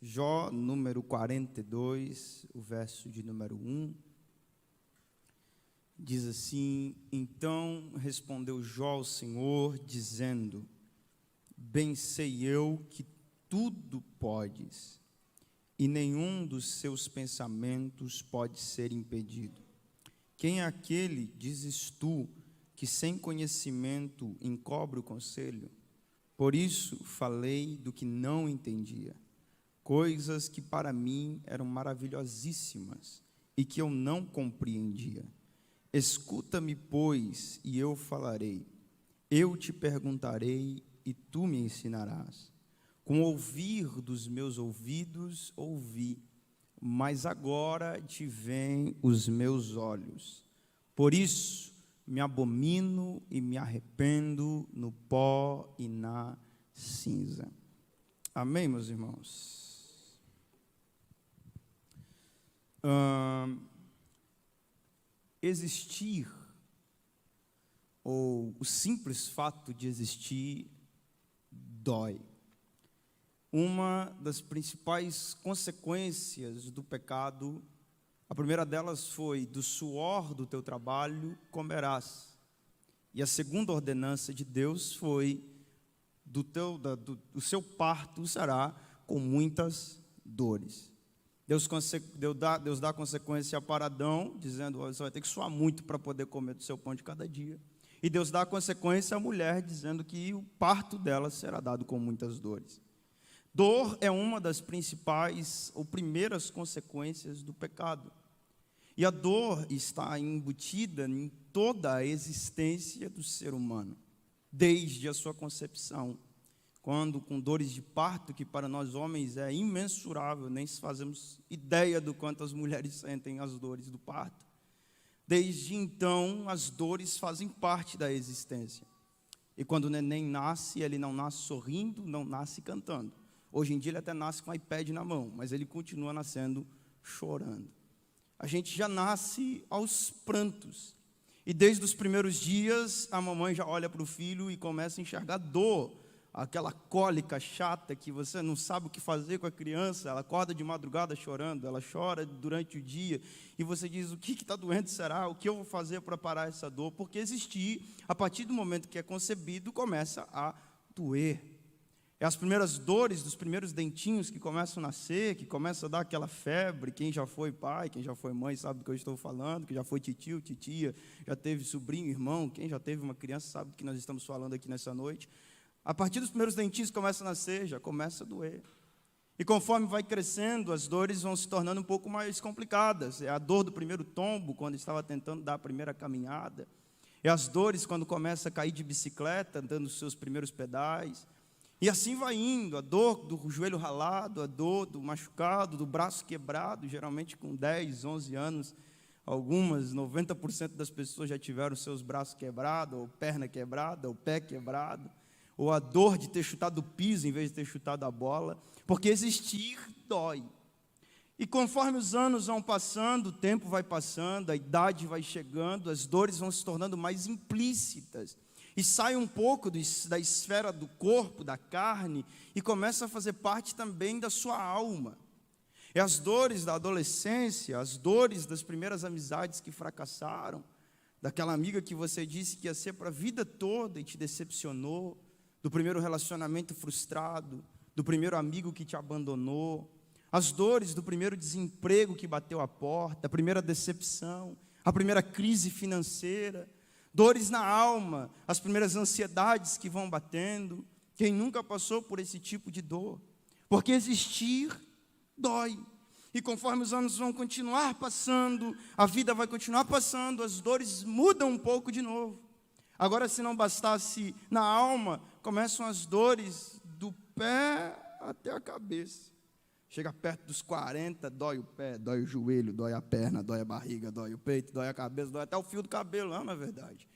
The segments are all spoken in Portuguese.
Jó, número 42, o verso de número 1, diz assim: Então respondeu Jó ao Senhor, dizendo: Bem sei eu que tudo podes, e nenhum dos seus pensamentos pode ser impedido. Quem é aquele, dizes tu, que sem conhecimento encobre o conselho? Por isso falei do que não entendia, coisas que para mim eram maravilhosíssimas e que eu não compreendia. Escuta-me, pois, e eu falarei. Eu te perguntarei e tu me ensinarás. Com o ouvir dos meus ouvidos ouvi, mas agora te veem os meus olhos. Por isso me abomino e me arrependo no pó e na cinza. Amém, meus irmãos? Existir, ou o simples fato de existir, dói. Uma das principais consequências do pecado, a primeira delas foi: do suor do teu trabalho comerás. E a segunda ordenança de Deus foi: do seu parto será com muitas dores. Deus dá consequência para Adão, dizendo: você vai ter que suar muito para poder comer do seu pão de cada dia. E Deus dá consequência à mulher, dizendo que o parto dela será dado com muitas dores. Dor é uma das principais ou primeiras consequências do pecado. E a dor está embutida em toda a existência do ser humano, desde a sua concepção, quando com dores de parto, que para nós homens é imensurável, nem fazemos ideia do quanto as mulheres sentem as dores do parto. Desde então, as dores fazem parte da existência. E quando o neném nasce, ele não nasce sorrindo, não nasce cantando. Hoje em dia ele até nasce com o iPad na mão, mas ele continua nascendo chorando. A gente já nasce aos prantos. E desde os primeiros dias, a mamãe já olha para o filho e começa a enxergar dor. Aquela cólica chata que você não sabe o que fazer com a criança. Ela acorda de madrugada chorando, ela chora durante o dia. E você diz: o que está doendo será? O que eu vou fazer para parar essa dor? Porque existir, a partir do momento que é concebido, começa a doer. É as primeiras dores dos primeiros dentinhos que começam a nascer, que começam a dar aquela febre. Quem já foi pai, quem já foi mãe sabe do que eu estou falando, que já foi titio, titia, já teve sobrinho, irmão, quem já teve uma criança sabe do que nós estamos falando aqui nessa noite. A partir dos primeiros dentinhos que começam a nascer, já começa a doer. E conforme vai crescendo, as dores vão se tornando um pouco mais complicadas. É a dor do primeiro tombo, quando estava tentando dar a primeira caminhada. É as dores quando começa a cair de bicicleta, dando os seus primeiros pedais. E assim vai indo, a dor do joelho ralado, a dor do machucado, do braço quebrado, geralmente com 10, 11 anos, algumas, 90% das pessoas já tiveram seus braços quebrados, ou perna quebrada, ou pé quebrado, ou a dor de ter chutado o piso em vez de ter chutado a bola, porque existir dói. E conforme os anos vão passando, o tempo vai passando, a idade vai chegando, as dores vão se tornando mais implícitas. E sai um pouco da esfera do corpo, da carne, e começa a fazer parte também da sua alma. É as dores da adolescência, as dores das primeiras amizades que fracassaram, daquela amiga que você disse que ia ser para a vida toda e te decepcionou, do primeiro relacionamento frustrado, do primeiro amigo que te abandonou, as dores do primeiro desemprego que bateu a porta, a primeira decepção, a primeira crise financeira, dores na alma, as primeiras ansiedades que vão batendo. Quem nunca passou por esse tipo de dor? Porque existir dói. E conforme os anos vão continuar passando, a vida vai continuar passando, as dores mudam um pouco de novo. Agora, se não bastasse na alma, começam as dores do pé até a cabeça. Chega perto dos 40, dói o pé, dói o joelho, dói a perna, dói a barriga, dói o peito, dói a cabeça, dói até o fio do cabelo, não é verdade?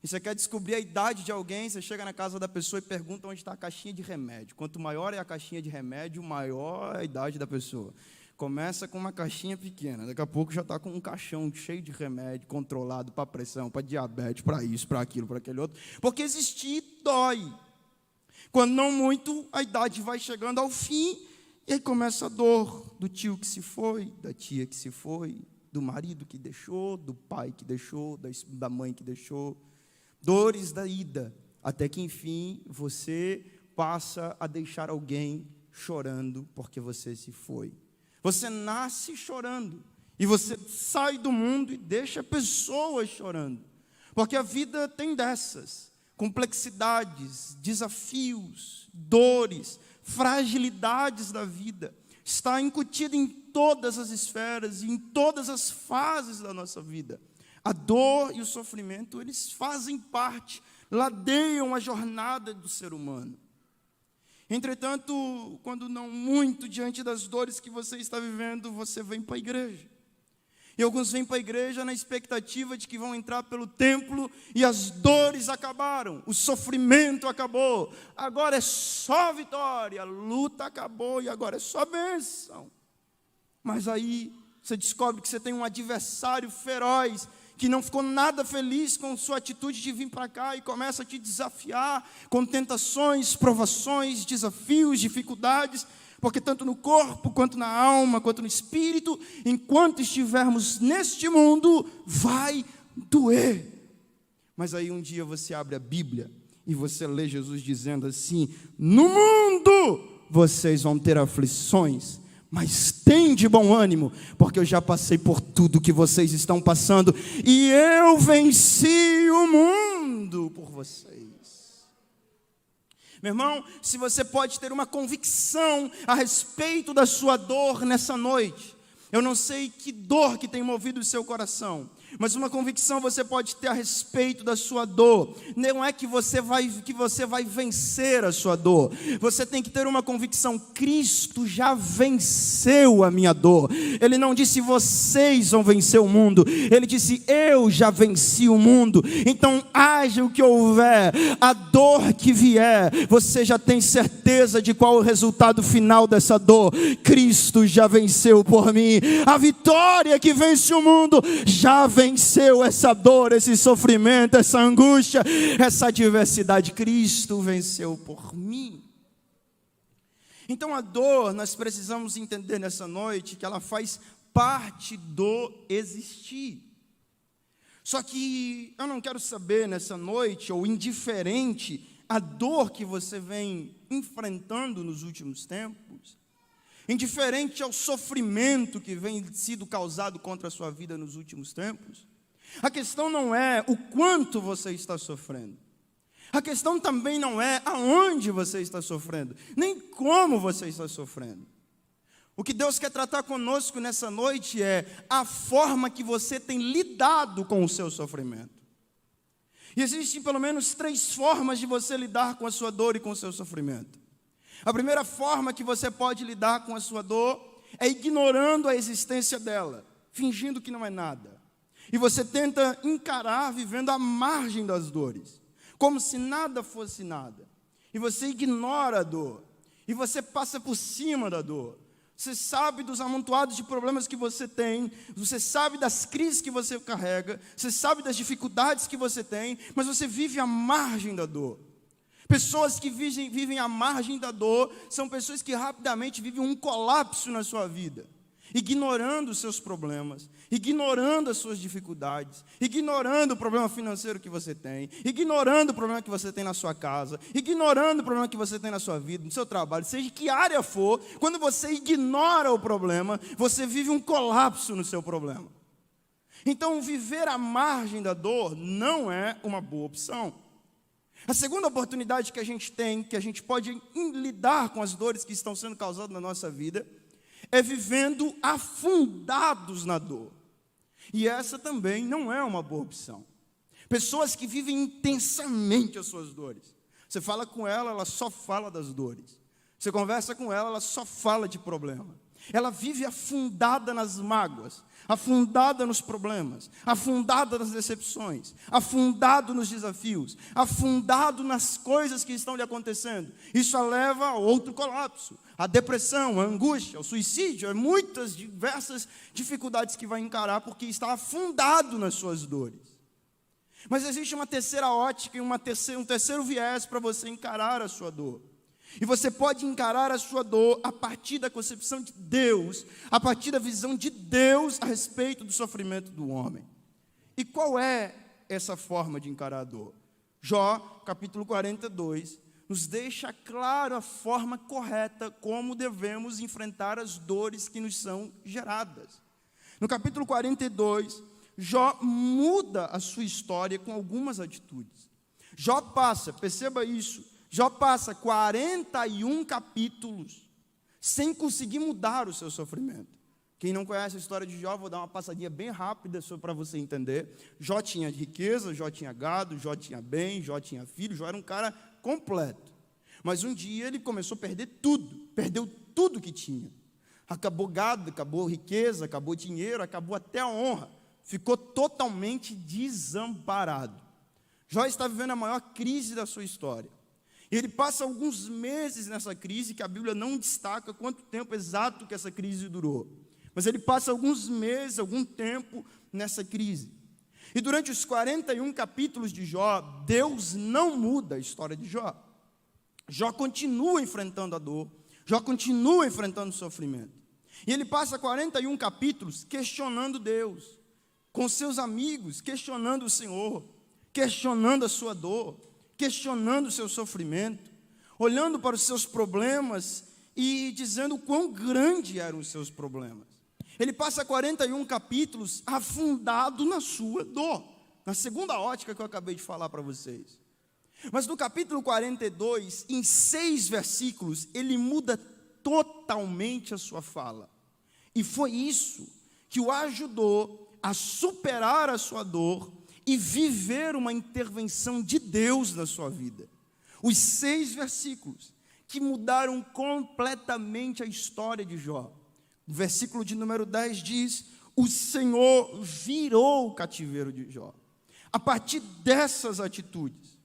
E você quer descobrir a idade de alguém, você chega na casa da pessoa e pergunta onde está a caixinha de remédio. Quanto maior é a caixinha de remédio, maior é a idade da pessoa. Começa com uma caixinha pequena, daqui a pouco já está com um caixão cheio de remédio, controlado para pressão, para diabetes, para isso, para aquilo, para aquele outro. Porque existir dói. Quando não muito, a idade vai chegando ao fim E aí começa a dor do tio que se foi, da tia que se foi, do marido que deixou, do pai que deixou, da mãe que deixou. Dores da ida, até que enfim você passa a deixar alguém chorando porque você se foi. Você nasce chorando e você sai do mundo e deixa pessoas chorando. Porque a vida tem dessas, complexidades, desafios, dores, fragilidades da vida. Está incutida em todas as esferas e em todas as fases da nossa vida. A dor e o sofrimento, eles fazem parte, ladeiam a jornada do ser humano. Entretanto, quando não muito diante das dores que você está vivendo, você vem para a igreja. E alguns vêm para a igreja na expectativa de que vão entrar pelo templo e as dores acabaram, o sofrimento acabou, agora é só vitória, a luta acabou e agora é só bênção. Mas aí você descobre que você tem um adversário feroz, que não ficou nada feliz com sua atitude de vir para cá e começa a te desafiar com tentações, provações, desafios, dificuldades, porque tanto no corpo, quanto na alma, quanto no espírito, enquanto estivermos neste mundo, vai doer. Mas aí um dia você abre a Bíblia e você lê Jesus dizendo assim: no mundo vocês vão ter aflições, mas tem de bom ânimo, porque eu já passei por tudo que vocês estão passando, e eu venci o mundo por vocês. Meu irmão, se você pode ter uma convicção a respeito da sua dor nessa noite, eu não sei que dor que tem movido o seu coração, mas uma convicção você pode ter a respeito da sua dor. Não é que você vai vencer a sua dor. Você tem que ter uma convicção: Cristo já venceu a minha dor. Ele não disse vocês vão vencer o mundo. Ele disse eu já venci o mundo. Então haja o que houver, a dor que vier, você já tem certeza de qual é o resultado final dessa dor. Cristo já venceu por mim. A vitória que vence o mundo já venceu essa dor, esse sofrimento, essa angústia, essa adversidade. Cristo venceu por mim. Então a dor, nós precisamos entender nessa noite que ela faz parte do existir. Só que eu não quero saber nessa noite, ou indiferente à dor que você vem enfrentando nos últimos tempos, indiferente ao sofrimento que vem sido causado contra a sua vida nos últimos tempos, a questão não é o quanto você está sofrendo. A questão também não é aonde você está sofrendo, nem como você está sofrendo. O que Deus quer tratar conosco nessa noite é a forma que você tem lidado com o seu sofrimento. E existem pelo menos 3 formas de você lidar com a sua dor e com o seu sofrimento. A primeira forma que você pode lidar com a sua dor é ignorando a existência dela, fingindo que não é nada. E você tenta encarar vivendo à margem das dores, como se nada fosse nada. E você ignora a dor, e você passa por cima da dor. Você sabe dos amontoados de problemas que você tem, você sabe das crises que você carrega, você sabe das dificuldades que você tem, mas você vive à margem da dor. Pessoas que vivem à margem da dor são pessoas que rapidamente vivem um colapso na sua vida, ignorando os seus problemas, ignorando as suas dificuldades, ignorando o problema financeiro que você tem, ignorando o problema que você tem na sua casa, ignorando o problema que você tem na sua vida, no seu trabalho, seja que área for. Quando você ignora o problema, você vive um colapso no seu problema. Então, viver à margem da dor não é uma boa opção. A segunda oportunidade que a gente tem, que a gente pode lidar com as dores que estão sendo causadas na nossa vida, é vivendo afundados na dor. E essa também não é uma boa opção. Pessoas que vivem intensamente as suas dores. Você fala com ela, ela só fala das dores. Você conversa com ela, ela só fala de problema. Ela vive afundada nas mágoas, afundada nos problemas, afundada nas decepções, afundado nos desafios, afundado nas coisas que estão lhe acontecendo. Isso a leva a outro colapso, a depressão, a angústia, o suicídio, muitas diversas dificuldades que vai encarar porque está afundado nas suas dores. Mas existe uma terceira ótica e um terceiro viés para você encarar a sua dor. E você pode encarar a sua dor a partir da concepção de Deus, a partir da visão de Deus a respeito do sofrimento do homem. E qual é essa forma de encarar a dor? Jó, capítulo 42, nos deixa claro a forma correta como devemos enfrentar as dores que nos são geradas. No capítulo 42, Jó muda a sua história com algumas atitudes. Jó passa, perceba isso, Jó passa 41 capítulos sem conseguir mudar o seu sofrimento. Quem não conhece a história de Jó, vou dar uma passadinha bem rápida para você entender. Jó tinha riqueza, Jó tinha gado, Jó tinha bem, Jó tinha filho, Jó era um cara completo. Mas um dia ele começou a perder tudo, perdeu tudo que tinha. Acabou gado, acabou riqueza, acabou dinheiro, acabou até a honra. Ficou totalmente desamparado. Jó está vivendo a maior crise da sua história. Ele passa alguns meses nessa crise, que a Bíblia não destaca quanto tempo exato que essa crise durou. Mas ele passa alguns meses, algum tempo nessa crise. E durante os 41 capítulos de Jó, Deus não muda a história de Jó. Jó continua enfrentando a dor, Jó continua enfrentando o sofrimento. E ele passa 41 capítulos questionando Deus, com seus amigos, questionando o Senhor, questionando a sua dor, questionando o seu sofrimento, olhando para os seus problemas e dizendo o quão grandes eram os seus problemas. Ele passa 41 capítulos afundado na sua dor, na segunda ótica que eu acabei de falar para vocês. Mas no capítulo 42, em 6 versículos, ele muda totalmente a sua fala. E foi isso que o ajudou a superar a sua dor e viver uma intervenção de Deus na sua vida. Os 6 versículos que mudaram completamente a história de Jó. O versículo de número 10 diz: o Senhor virou o cativeiro de Jó. A partir dessas atitudes.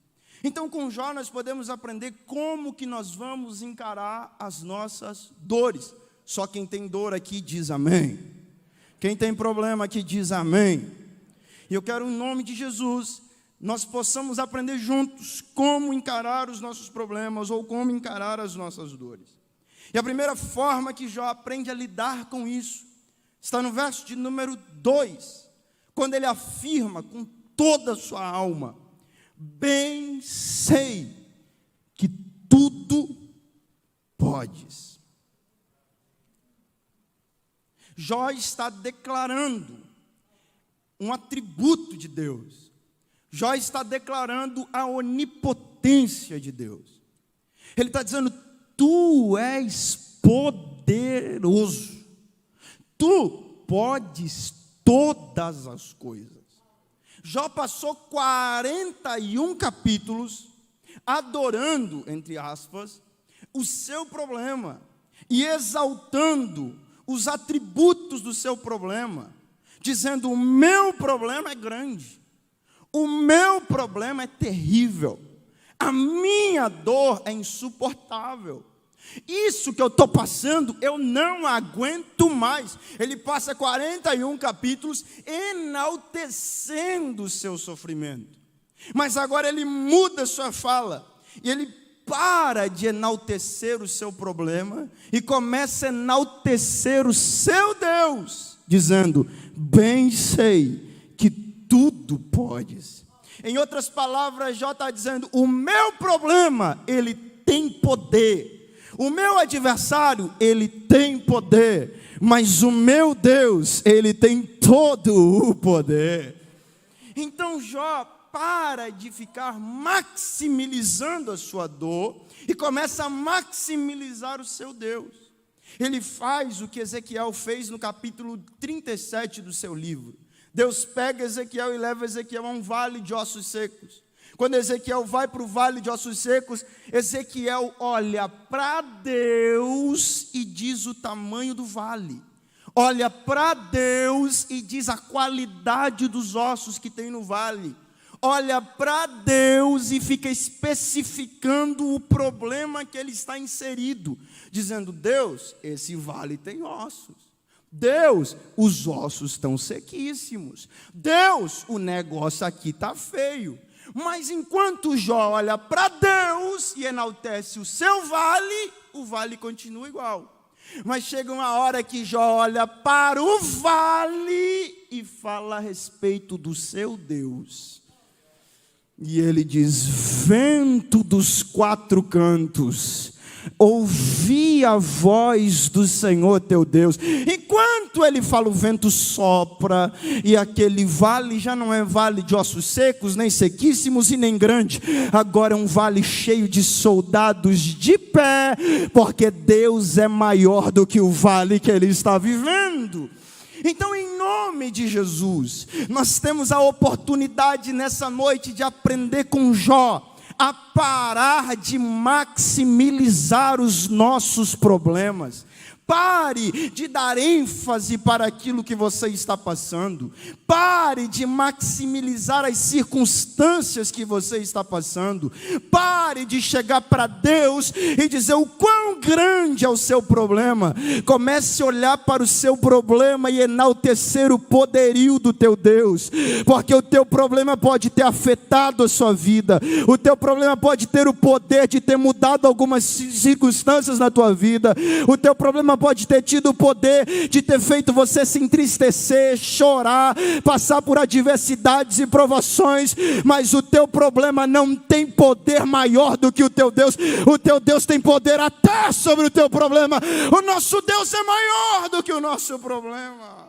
Então, com Jó, nós podemos aprender como que nós vamos encarar as nossas dores. Só quem tem dor aqui diz amém. Quem tem problema aqui diz amém. E eu quero, em nome de Jesus, nós possamos aprender juntos como encarar os nossos problemas ou como encarar as nossas dores. E a primeira forma que Jó aprende a lidar com isso está no verso de número 2, quando ele afirma com toda a sua alma: bem sei que tudo podes. Jó está declarando um atributo de Deus. Jó está declarando a onipotência de Deus. Ele está dizendo: tu és poderoso. Tu podes todas as coisas. Jó passou 41 capítulos adorando, entre aspas, o seu problema e exaltando os atributos do seu problema, dizendo: o meu problema é grande, o meu problema é terrível, a minha dor é insuportável. Isso que eu estou passando, eu não aguento mais. Ele passa 41 capítulos enaltecendo o seu sofrimento. Mas agora ele muda sua fala. E ele para de enaltecer o seu problema e começa a enaltecer o seu Deus, dizendo: bem sei que tudo podes. Em outras palavras, Jó está dizendo: o meu problema, ele tem poder. O meu adversário, ele tem poder, mas o meu Deus, ele tem todo o poder. Então Jó para de ficar maximizando a sua dor e começa a maximizar o seu Deus. Ele faz o que Ezequiel fez no capítulo 37 do seu livro. Deus pega Ezequiel e leva Ezequiel a um vale de ossos secos. Quando Ezequiel vai para o vale de ossos secos, Ezequiel olha para Deus e diz o tamanho do vale. Olha para Deus e diz a qualidade dos ossos que tem no vale. Olha para Deus e fica especificando o problema que ele está inserido. Dizendo: Deus, esse vale tem ossos. Deus, os ossos estão sequíssimos. Deus, o negócio aqui está feio. Mas enquanto Jó olha para Deus e enaltece o seu vale, o vale continua igual. Mas chega uma hora que Jó olha para o vale e fala a respeito do seu Deus. E ele diz: vento dos quatro cantos, ouvi a voz do Senhor teu Deus. Enquanto ele fala, o vento sopra, e aquele vale já não é vale de ossos secos, nem sequíssimos e nem grande. Agora é um vale cheio de soldados de pé, porque Deus é maior do que o vale que ele está vivendo. Então, em nome de Jesus, nós temos a oportunidade nessa noite de aprender com Jó a parar de maximizar os nossos problemas. Pare de dar ênfase para aquilo que você está passando. Pare de maximizar as circunstâncias que você está passando. Pare de chegar para Deus e dizer o quão grande é o seu problema. Comece a olhar para o seu problema e enaltecer o poderio do teu Deus. Porque o teu problema pode ter afetado a sua vida. O teu problema pode ter o poder de ter mudado algumas circunstâncias na tua vida. O teu problema pode ter tido o poder de ter feito você se entristecer, chorar, passar por adversidades e provações, mas o teu problema não tem poder maior do que o teu Deus. O teu Deus tem poder até sobre o teu problema. O nosso Deus é maior do que o nosso problema.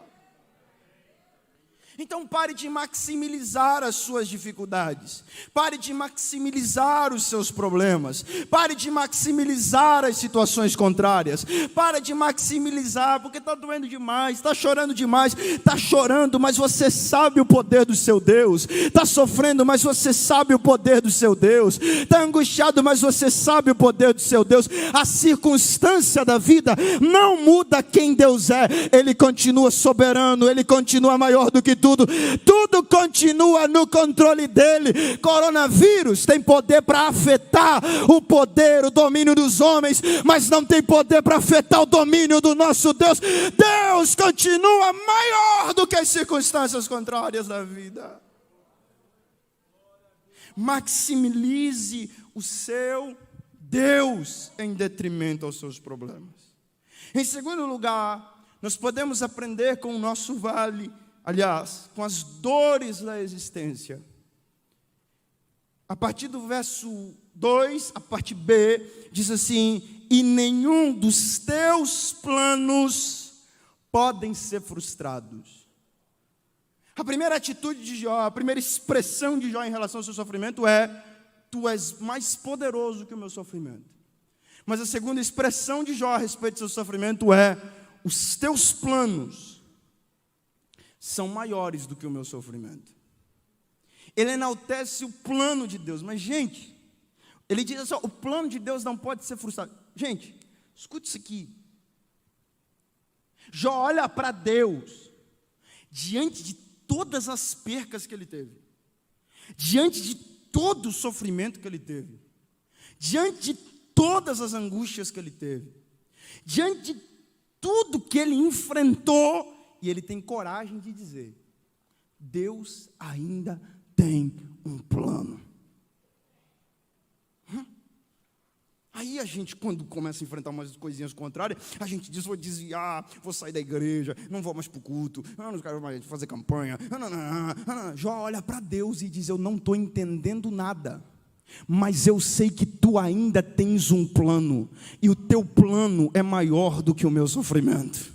Então pare de maximizar as suas dificuldades. Pare de maximizar os seus problemas. Pare de maximizar as situações contrárias. Pare de maximizar, porque está doendo demais, está chorando demais. Está chorando, mas você sabe o poder do seu Deus. Está sofrendo, mas você sabe o poder do seu Deus. Está angustiado, mas você sabe o poder do seu Deus. A circunstância da vida não muda quem Deus é. Ele continua soberano, Ele continua maior do que tudo. Tudo continua no controle dele. Coronavírus tem poder para afetar o poder, o domínio dos homens, mas não tem poder para afetar o domínio do nosso Deus. Deus continua maior do que as circunstâncias contrárias da vida. Maximize o seu Deus em detrimento aos seus problemas. Em segundo lugar, nós podemos aprender com o nosso vale, aliás, com as dores da existência. A partir do verso 2, a parte B, diz assim: e nenhum dos teus planos podem ser frustrados. A primeira atitude de Jó, a primeira expressão de Jó em relação ao seu sofrimento é: tu és mais poderoso que o meu sofrimento. Mas a segunda expressão de Jó a respeito do seu sofrimento é: os teus planos são maiores do que o meu sofrimento. Ele enaltece o plano de Deus. Mas, gente, ele diz assim: o plano de Deus não pode ser frustrado. Gente, escute isso aqui. Jó olha para Deus, diante de todas as percas que ele teve, diante de todo o sofrimento que ele teve, diante de todas as angústias que ele teve, diante de tudo que ele enfrentou, e ele tem coragem de dizer: Deus ainda tem um plano. Aí a gente, quando começa a enfrentar umas coisinhas contrárias, a gente diz: vou desviar, vou sair da igreja, não vou mais para o culto, não quero mais fazer campanha. Jó olha para Deus e diz: eu não estou entendendo nada, mas eu sei que tu ainda tens um plano, e o teu plano é maior do que o meu sofrimento.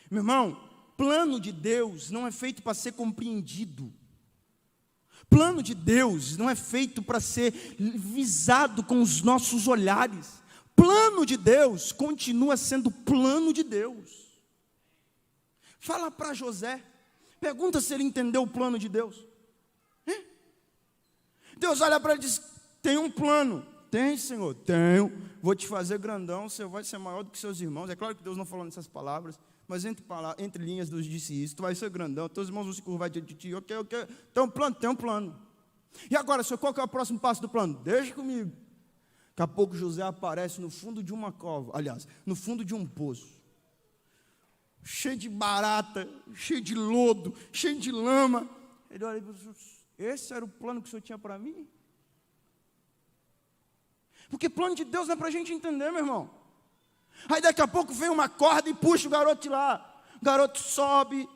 Meu irmão, plano de Deus não é feito para ser compreendido. Plano de Deus não é feito para ser visado com os nossos olhares. Plano de Deus continua sendo plano de Deus. Fala para José, pergunta se ele entendeu o plano de Deus. Deus olha para ele e diz: tem um plano. Tem, Senhor? Tenho. Vou te fazer grandão, você vai ser maior do que seus irmãos. É claro que Deus não falou nessas palavras, mas entre linhas Deus disse isso: tu vai ser grandão, teus irmãos vão se curvar diante de ti. Ok. Tem um plano. E agora, Senhor, qual que é o próximo passo do plano? Deixa comigo. Daqui a pouco José aparece no fundo de uma cova, aliás, no fundo de um poço, cheio de barata, cheio de lodo, cheio de lama. Ele olha e diz: Esse era o plano que o Senhor tinha para mim? Porque plano de Deus não é para a gente entender, meu irmão. Aí daqui a pouco vem uma corda e puxa o garoto de lá. O garoto sobe.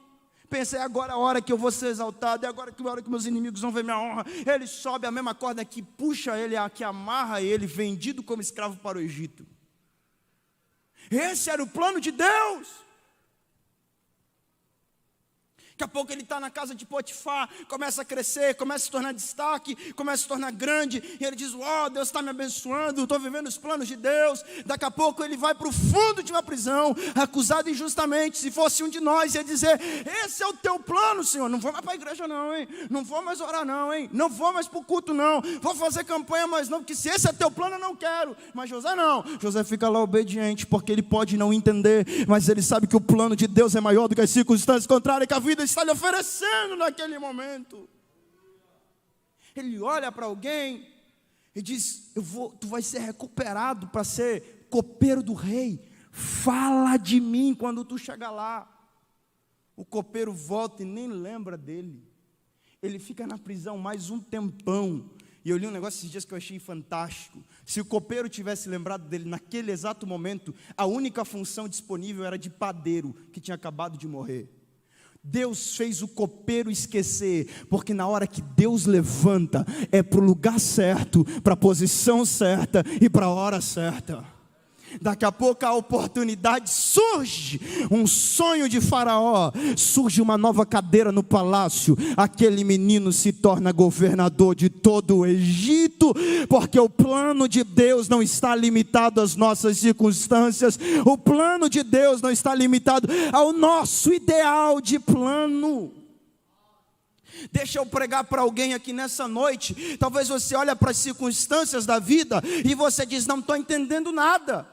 Pensa, é agora a hora que eu vou ser exaltado, é agora a hora que meus inimigos vão ver minha honra. Ele sobe a mesma corda que puxa ele, que amarra ele, vendido como escravo para o Egito. Esse era o plano de Deus. Daqui a pouco ele está na casa de Potifar, começa a crescer, começa a se tornar destaque, começa a se tornar grande, e ele diz, Deus está me abençoando, estou vivendo os planos de Deus. Daqui a pouco ele vai para o fundo de uma prisão, acusado injustamente. Se fosse um de nós, ia dizer, esse é o teu plano, Senhor, não vou mais para a igreja não, hein? Não vou mais orar não, hein? Não vou mais para o culto não, vou fazer campanha mais não, porque se esse é teu plano eu não quero. Mas José não, José fica lá obediente, porque ele pode não entender, mas ele sabe que o plano de Deus é maior do que as circunstâncias contrárias que a vida está lhe oferecendo naquele momento. Ele olha para alguém e diz, tu vai ser recuperado para ser copeiro do rei, fala de mim quando tu chegar lá. O copeiro volta e nem lembra dele. Ele fica na prisão mais um tempão. E eu li um negócio esses dias que eu achei fantástico. Se o copeiro tivesse lembrado dele naquele exato momento, a única função disponível era de padeiro, que tinha acabado de morrer. Deus fez o copeiro esquecer, porque na hora que Deus levanta, é para o lugar certo, para a posição certa e para a hora certa. Daqui a pouco a oportunidade surge, um sonho de Faraó, surge uma nova cadeira no palácio, aquele menino se torna governador de todo o Egito, porque o plano de Deus não está limitado às nossas circunstâncias, o plano de Deus não está limitado ao nosso ideal de plano. Deixa eu pregar para alguém aqui nessa noite. Talvez você olhe para as circunstâncias da vida e você diz, não estou entendendo nada.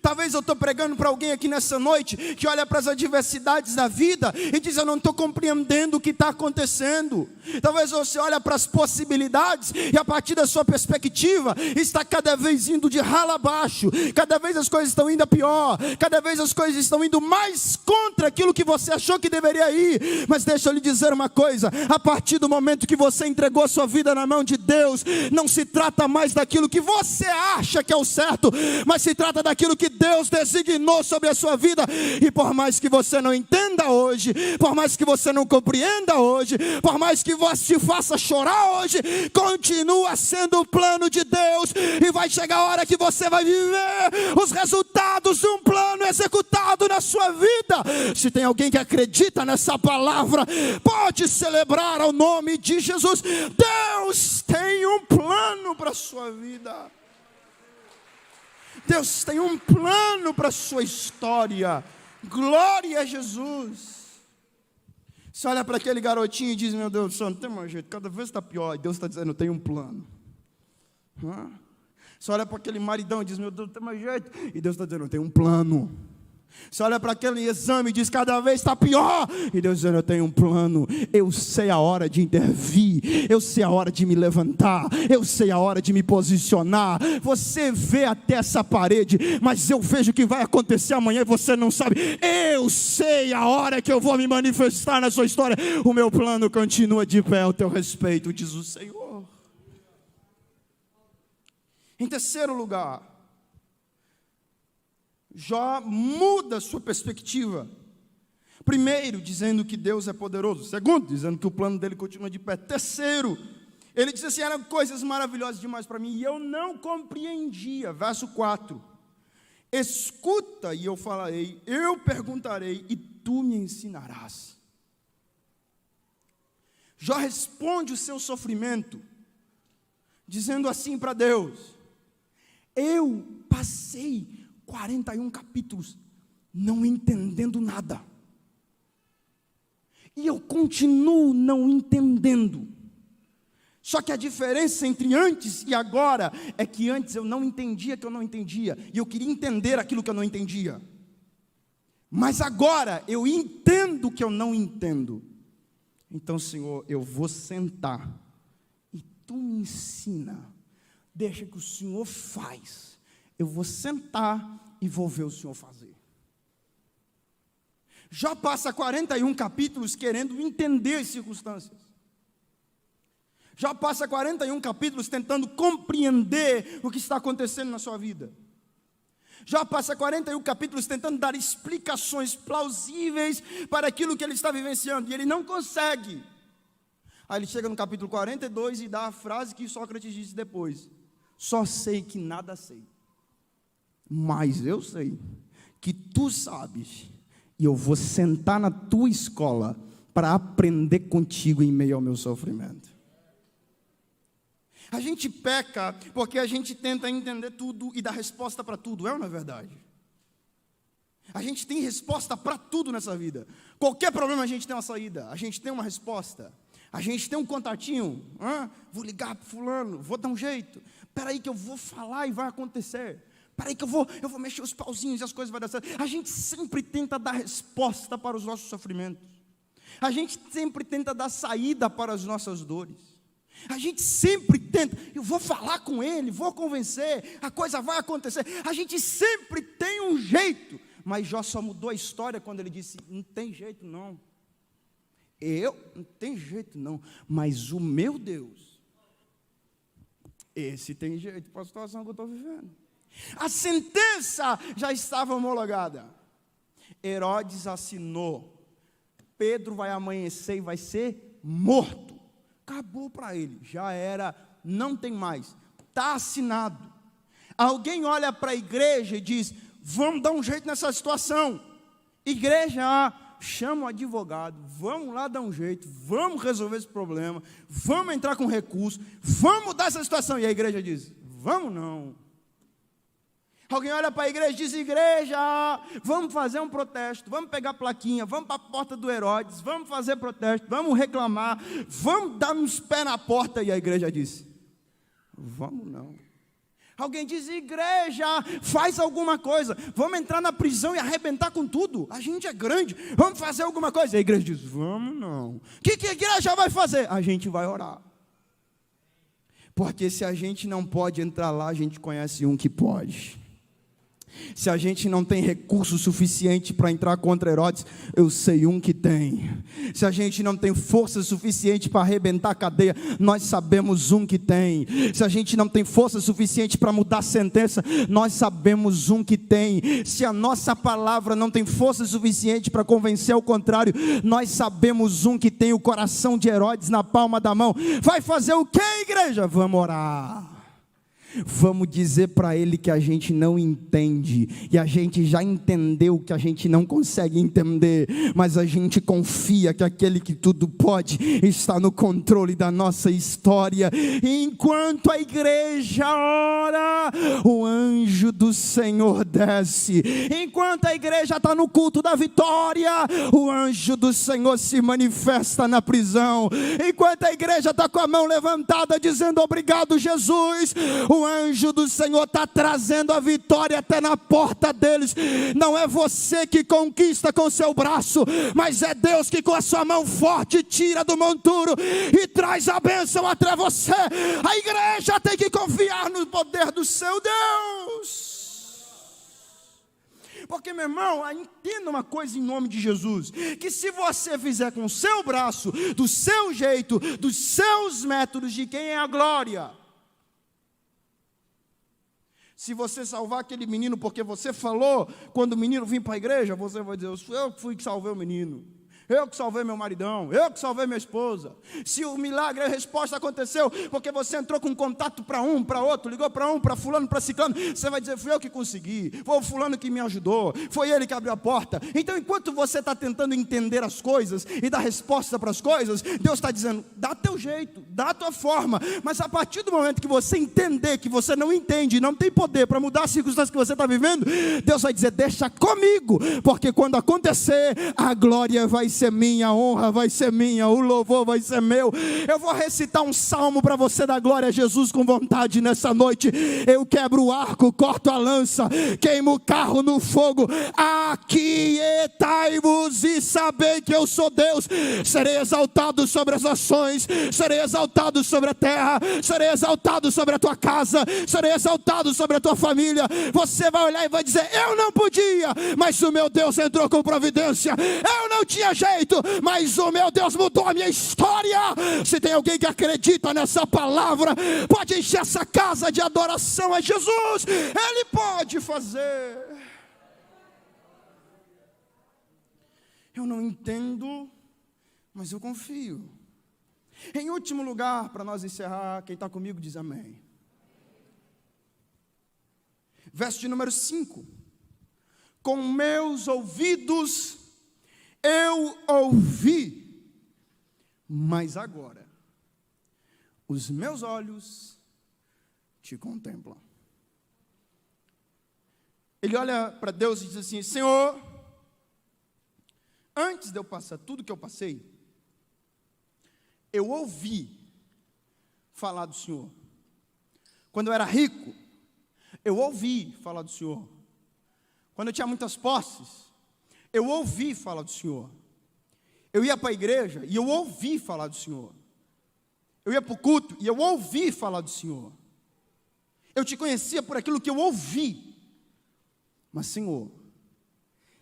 Talvez eu estou pregando para alguém aqui nessa noite que olha para as adversidades da vida e diz, eu não estou compreendendo o que está acontecendo. Talvez você olhe para as possibilidades e a partir da sua perspectiva está cada vez indo de ralo abaixo, cada vez as coisas estão indo a pior, cada vez as coisas estão indo mais contra aquilo que você achou que deveria ir. Mas deixa eu lhe dizer uma coisa, a partir do momento que você entregou a sua vida na mão de Deus, não se trata mais daquilo que você acha que é o certo, mas se trata daquilo que Deus designou sobre a sua vida. E por mais que você não entenda hoje, por mais que você não compreenda hoje, por mais que você te faça chorar hoje, continua sendo o plano de Deus, e vai chegar a hora que você vai viver os resultados de um plano executado na sua vida. Se tem alguém que acredita nessa palavra, pode celebrar ao nome de Jesus. Deus tem um plano para a sua vida. Deus tem um plano para a sua história. Glória a Jesus. Você olha para aquele garotinho e diz, meu Deus do céu, não tem mais jeito, cada vez está pior. E Deus está dizendo, eu tenho um plano. Você olha para aquele maridão e diz, meu Deus, não tem mais jeito. E Deus está dizendo, eu tenho um plano. Você olha para aquele exame e diz, cada vez está pior. E Deus dizendo, eu tenho um plano. Eu sei a hora de intervir, eu sei a hora de me levantar, eu sei a hora de me posicionar. Você vê até essa parede, mas eu vejo o que vai acontecer amanhã e você não sabe. Eu sei a hora que eu vou me manifestar na sua história. O meu plano continua de pé ao teu respeito, diz o Senhor. Em terceiro lugar, Jó muda sua perspectiva. Primeiro, dizendo que Deus é poderoso. Segundo, dizendo que o plano dele continua de pé. Terceiro, ele diz assim, eram coisas maravilhosas demais para mim, e eu não compreendia. Verso 4. Escuta e eu falarei, eu perguntarei e tu me ensinarás. Jó responde o seu sofrimento, dizendo assim para Deus, eu passei 41 capítulos não entendendo nada. E eu continuo não entendendo. Só que a diferença entre antes e agora é que antes eu não entendia que eu não entendia. E eu queria entender aquilo que eu não entendia. Mas agora eu entendo que eu não entendo. Então, Senhor, eu vou sentar e tu me ensina. Deixa que o Senhor faz. Eu vou sentar e vou ver o Senhor fazer. Jó passa 41 capítulos querendo entender as circunstâncias. Jó passa 41 capítulos tentando compreender o que está acontecendo na sua vida. Jó passa 41 capítulos tentando dar explicações plausíveis para aquilo que ele está vivenciando, e ele não consegue. Aí ele chega no capítulo 42 e dá a frase que Sócrates disse depois: só sei que nada sei, mas eu sei que tu sabes, e eu vou sentar na tua escola para aprender contigo em meio ao meu sofrimento. A gente peca porque a gente tenta entender tudo e dar resposta para tudo, é ou não é verdade? A gente tem resposta para tudo nessa vida. Qualquer problema a gente tem uma saída, a gente tem uma resposta, a gente tem um contatinho. Vou ligar para fulano, vou dar um jeito. Espera aí que eu vou falar e vai acontecer. Espera aí que eu vou mexer os pauzinhos e as coisas vão dar certo. A gente sempre tenta dar resposta para os nossos sofrimentos. A gente sempre tenta dar saída para as nossas dores. A gente sempre tenta, eu vou falar com ele, vou convencer, a coisa vai acontecer. A gente sempre tem um jeito. Mas Jó só mudou a história quando ele disse: não tem jeito não. Não tem jeito não. Mas o meu Deus, esse tem jeito para a situação que eu estou vivendo. A sentença já estava homologada. Herodes assinou. Pedro vai amanhecer e vai ser morto. Acabou para ele, já era, não tem mais, está assinado. Alguém olha para a igreja e diz: vamos dar um jeito nessa situação. Igreja, chama o advogado, vamos lá dar um jeito, vamos resolver esse problema, vamos entrar com recurso, vamos mudar essa situação. E a igreja diz: vamos não. Alguém olha para a igreja e diz: igreja, vamos fazer um protesto, vamos pegar a plaquinha, vamos para a porta do Herodes, vamos fazer protesto, vamos reclamar, vamos dar uns pés na porta. E a igreja diz: vamos não. Alguém diz: igreja, faz alguma coisa, vamos entrar na prisão e arrebentar com tudo, a gente é grande, vamos fazer alguma coisa. E a igreja diz: vamos não. O que a igreja vai fazer? A gente vai orar. Porque se a gente não pode entrar lá, a gente conhece um que pode. Se a gente não tem recurso suficiente para entrar contra Herodes, eu sei um que tem. Se a gente não tem força suficiente para arrebentar a cadeia, nós sabemos um que tem. Se a gente não tem força suficiente para mudar a sentença, nós sabemos um que tem. Se a nossa palavra não tem força suficiente para convencer ao contrário, nós sabemos um que tem o coração de Herodes na palma da mão. Vai fazer o que, igreja? Vamos orar. Vamos dizer para ele que a gente não entende, e a gente já entendeu que a gente não consegue entender, mas a gente confia que aquele que tudo pode está no controle da nossa história. E enquanto a igreja ora, o anjo do Senhor desce. Enquanto a igreja está no culto da vitória, o anjo do Senhor se manifesta na prisão. Enquanto a igreja está com a mão levantada dizendo: obrigado, Jesus, o anjo do Senhor está trazendo a vitória até na porta deles. Não é você que conquista com seu braço, mas é Deus que com a sua mão forte tira do monturo e traz a bênção até você. A igreja tem que confiar no poder do seu Deus. Porque, meu irmão, entenda uma coisa em nome de Jesus: que se você fizer com o seu braço, do seu jeito, dos seus métodos, de quem é a glória? Se você salvar aquele menino porque você falou, quando o menino vir para a igreja, você vai dizer: eu fui que salvei o menino, eu que salvei meu maridão, eu que salvei minha esposa. Se o milagre, a resposta aconteceu porque você entrou com contato para um, para outro, ligou para um, para fulano, para ciclano, você vai dizer: fui eu que consegui, foi o fulano que me ajudou, foi ele que abriu a porta. Então, enquanto você está tentando entender as coisas e dar resposta para as coisas, Deus está dizendo: dá teu jeito, dá a tua forma. Mas a partir do momento que você entender que você não entende, não tem poder para mudar as circunstâncias que você está vivendo, Deus vai dizer: deixa comigo, porque quando acontecer, a glória vai ser minha, a honra vai ser minha, o louvor vai ser meu. Eu vou recitar um salmo para você dar glória a Jesus com vontade nessa noite. Eu quebro o arco, corto a lança, queimo o carro no fogo. Aquietai-vos e sabei que eu sou Deus. Serei exaltado sobre as nações, serei exaltado sobre a terra, serei exaltado sobre a tua casa, serei exaltado sobre a tua família. Você vai olhar e vai dizer: eu não podia, mas o meu Deus entrou com providência. Eu não tinha jeito, jeito, mas o meu Deus mudou a minha história. Se tem alguém que acredita nessa palavra, pode encher essa casa de adoração a Jesus. Ele pode fazer. Eu não entendo, mas eu confio. Em último lugar, para nós encerrar, quem está comigo diz amém. Verso de número 5. Com meus ouvidos eu ouvi, mas agora os meus olhos te contemplam. Ele olha para Deus e diz assim: Senhor, antes de eu passar tudo que eu passei, eu ouvi falar do Senhor. Quando eu era rico, eu ouvi falar do Senhor. Quando eu tinha muitas posses, eu ouvi falar do Senhor. Eu ia para a igreja e eu ouvi falar do Senhor. Eu ia para o culto e eu ouvi falar do Senhor. Eu te conhecia por aquilo que eu ouvi. Mas, Senhor,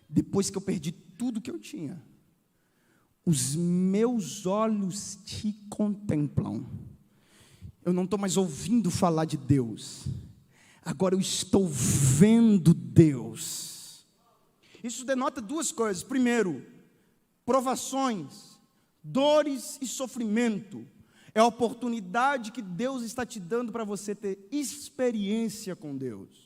depois que eu perdi tudo que eu tinha, os meus olhos te contemplam. Eu não estou mais ouvindo falar de Deus. Agora eu estou vendo Deus. Isso denota duas coisas. Primeiro, provações, dores e sofrimento. É a oportunidade que Deus está te dando para você ter experiência com Deus.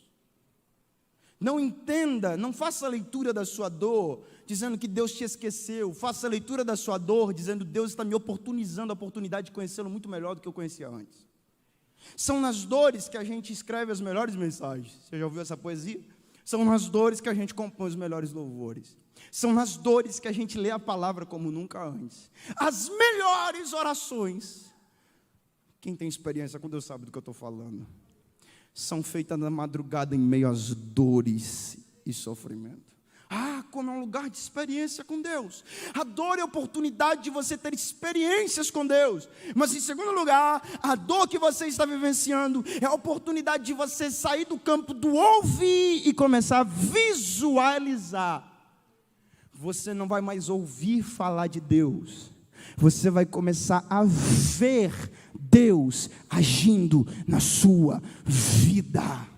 Não entenda, não faça a leitura da sua dor dizendo que Deus te esqueceu. Faça a leitura da sua dor dizendo: Deus está me oportunizando a oportunidade de conhecê-lo muito melhor do que eu conhecia antes. São nas dores que a gente escreve as melhores mensagens. Você já ouviu essa poesia? São nas dores que a gente compõe os melhores louvores. São nas dores que a gente lê a palavra como nunca antes. As melhores orações, quem tem experiência com Deus sabe do que eu estou falando, são feitas na madrugada em meio às dores e sofrimento. Como é um lugar de experiência com Deus. A dor é a oportunidade de você ter experiências com Deus. Mas em segundo lugar, a dor que você está vivenciando é a oportunidade de você sair do campo do ouvir e começar a visualizar. Você não vai mais ouvir falar de Deus. Você vai começar a ver Deus agindo na sua vida.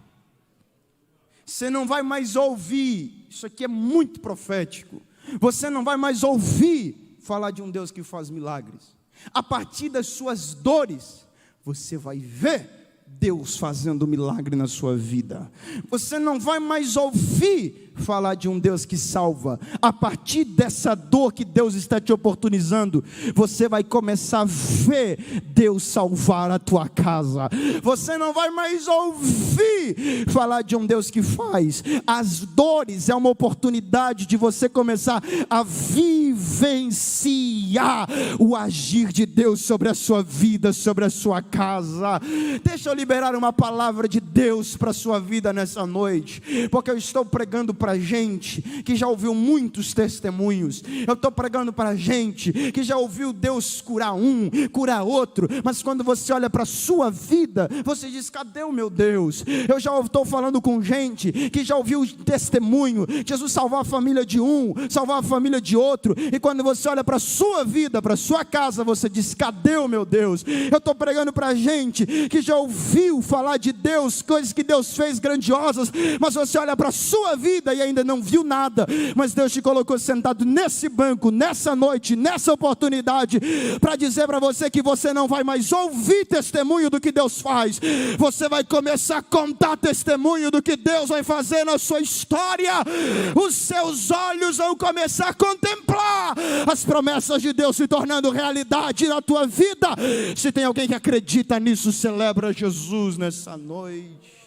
Você não vai mais ouvir, isso aqui é muito profético, você não vai mais ouvir falar de um Deus que faz milagres. A partir das suas dores, você vai ver Deus fazendo milagre na sua vida. Você não vai mais ouvir falar de um Deus que salva. A partir dessa dor que Deus está te oportunizando, você vai começar a ver Deus salvar a tua casa. Você não vai mais ouvir falar de um Deus que faz. As dores é uma oportunidade de você começar a vivenciar o agir de Deus sobre a sua vida, sobre a sua casa. Deixa eu liberar uma palavra de Deus para a sua vida nessa noite, porque eu estou pregando para gente que já ouviu muitos testemunhos. Eu estou pregando para gente que já ouviu Deus curar um, curar outro, mas quando você olha para a sua vida, você diz: cadê o meu Deus? Eu já estou falando com gente que já ouviu testemunho, Jesus salvar a família de um, salvar a família de outro, e quando você olha para a sua vida, para a sua casa, você diz: cadê o meu Deus? Eu estou pregando para gente que já ouviu falar de Deus, coisas que Deus fez grandiosas, mas você olha para a sua vida e ainda não viu nada, mas Deus te colocou sentado nesse banco, nessa noite, nessa oportunidade, para dizer para você que você não vai mais ouvir testemunho do que Deus faz, você vai começar a contar testemunho do que Deus vai fazer na sua história. Os seus olhos vão começar a contemplar as promessas de Deus se tornando realidade na tua vida. Se tem alguém que acredita nisso, celebra Jesus nessa noite.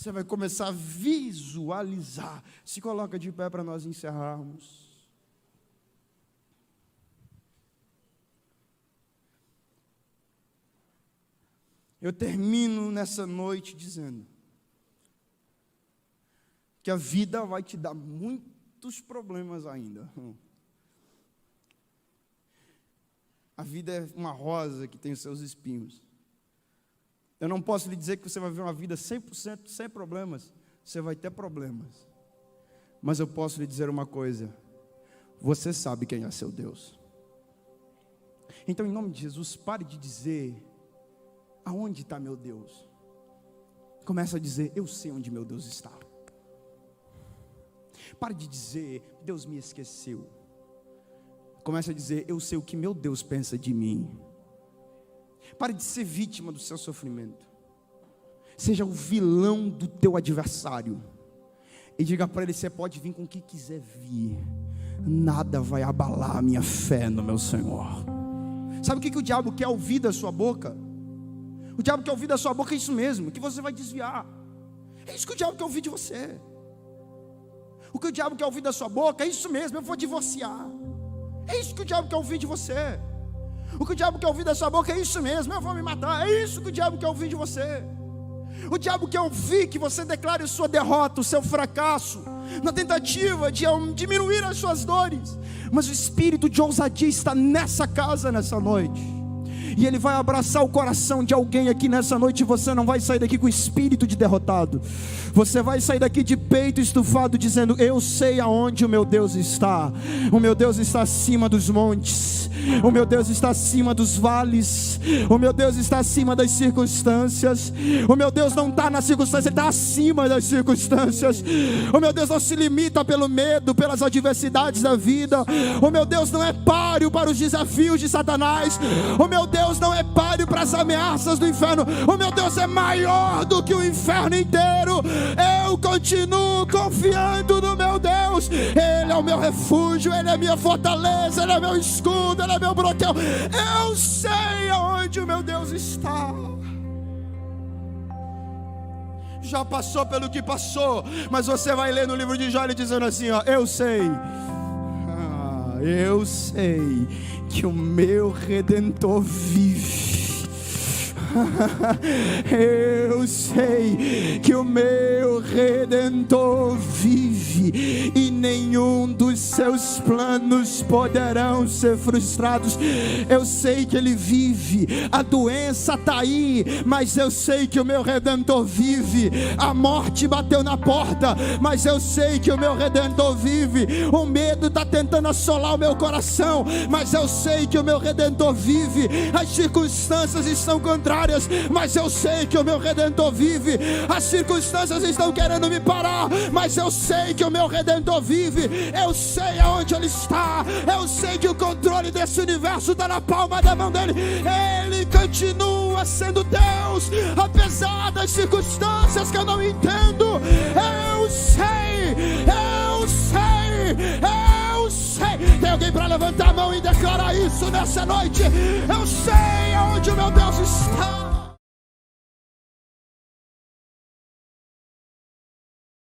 Você vai começar a visualizar. Se coloca de pé para nós encerrarmos. Eu termino nessa noite dizendo que a vida vai te dar muitos problemas ainda. A vida é uma rosa que tem os seus espinhos. Eu não posso lhe dizer que você vai viver uma vida 100% sem problemas. Você vai ter problemas. Mas eu posso lhe dizer uma coisa: Você sabe quem é seu Deus. Então, em nome de Jesus, pare de dizer: aonde está meu Deus? Começa a dizer: eu sei onde meu Deus está. Pare de dizer: Deus me esqueceu. Comece a dizer: eu sei o que meu Deus pensa de mim. Pare de ser vítima do seu sofrimento. Seja o vilão do teu adversário. E diga para ele: você pode vir com o que quiser vir, nada vai abalar a minha fé no meu Senhor. Sabe o que o diabo quer ouvir da sua boca? O diabo quer ouvir da sua boca isso mesmo, que você vai desviar. É isso que o diabo quer ouvir de você. O que o diabo quer ouvir da sua boca é isso mesmo: eu vou divorciar. É isso que o diabo quer ouvir de você. O que o diabo quer ouvir da sua boca é isso mesmo: eu vou me matar. É isso que o diabo quer ouvir de você. O diabo quer ouvir que você declare sua derrota, o seu fracasso, na tentativa de diminuir as suas dores. Mas o espírito de ousadia está nessa casa nessa noite, e ele vai abraçar o coração de alguém aqui nessa noite. E você não vai sair daqui com espírito de derrotado. Você vai sair daqui de peito estufado, dizendo: eu sei aonde o meu Deus está. O meu Deus está acima dos montes. O meu Deus está acima dos vales. O meu Deus está acima das circunstâncias. O meu Deus não está na circunstância, Ele está acima das circunstâncias. O meu Deus não se limita pelo medo, pelas adversidades da vida. O meu Deus não é páreo para os desafios de Satanás. O meu Deus não é páreo para as ameaças do inferno. O meu Deus é maior do que o inferno inteiro. Eu continuo confiando no meu Deus. Ele é o meu refúgio, Ele é minha fortaleza, Ele é meu escudo, Ele é meu broquel. Eu sei aonde o meu Deus está. Já passou pelo que passou, mas você vai ler no livro de Jó ele dizendo assim: ó, eu sei que o meu Redentor vive. Eu sei que o meu Redentor vive, e nenhum dos seus planos poderão ser frustrados. Eu sei que Ele vive. A doença está aí, mas eu sei que o meu Redentor vive. A morte bateu na porta, mas eu sei que o meu Redentor vive. O medo está tentando assolar o meu coração, mas eu sei que o meu Redentor vive. As circunstâncias estão contrárias, mas eu sei que o meu Redentor vive. As circunstâncias estão querendo me parar, mas eu sei que o meu Redentor vive. Eu sei aonde Ele está. Eu sei que o controle desse universo está na palma da mão dEle. Ele continua sendo Deus, apesar das circunstâncias que eu não entendo. Eu sei. Tem alguém para levantar a mão e declarar isso nessa noite? Eu sei aonde o meu Deus está.